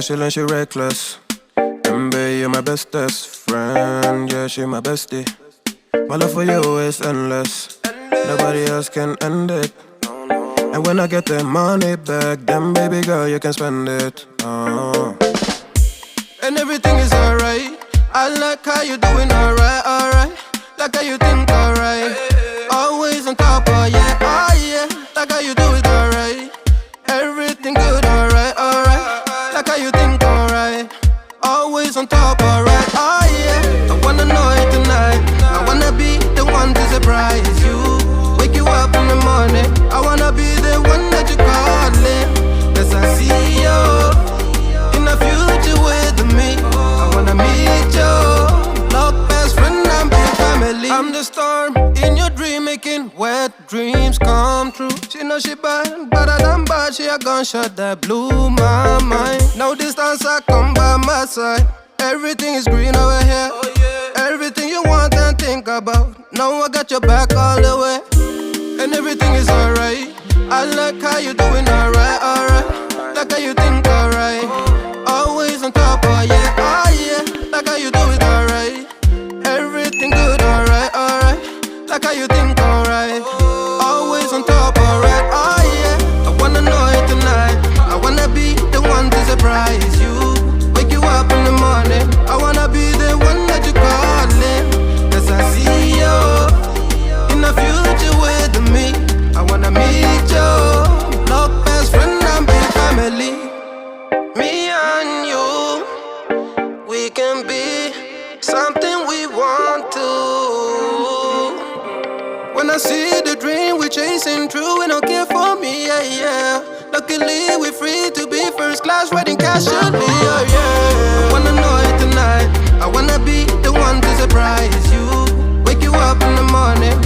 special and she reckless. Baby, you're my bestest friend. Yeah, she my bestie. My love for you is endless. Nobody else can end it. And when I get the money back, then baby girl, you can spend it. And everything is alright. I like how you doing alright, alright. Like how you think alright. Always on top, oh yeah, oh yeah. Like how you do it alright. Everything good, alright, alright. Like how you think alright. Always on top, alright, oh yeah. I wanna know it tonight. I wanna be the one to surprise you. Wake you up in the morning. I wanna be the one that you calling. Cause I see you in the future with me. I wanna meet you. Love best friend and big family. I'm the storm in your dream, making wet dreams come true. She know she bad, but I done bad. She a gunshot that blew my mind. No distance, I come by my side. Everything is green over here. Everything you want and think about. Now I got your back all the way. And everything is alright. I like how you doing alright, alright. Like how you think alright. Always on top, oh yeah, oh yeah. Like how you do it alright. Everything good, alright, alright. Like how you think alright. Always on top, alright, oh yeah. I wanna know it tonight. I wanna be the one to surprise you. Wake you up in the morning. I wanna be the one that you calling. Cause I see you in the future with me. I wanna meet you. Love best friend and big family. Me and you, we can be something we want to. When I see the dream we're chasing true, and don't care for me, yeah, yeah. Luckily we're free to be first class, wedding casually, oh yeah. I wanna know it tonight. I wanna be the one to surprise you. Wake you up in the morning.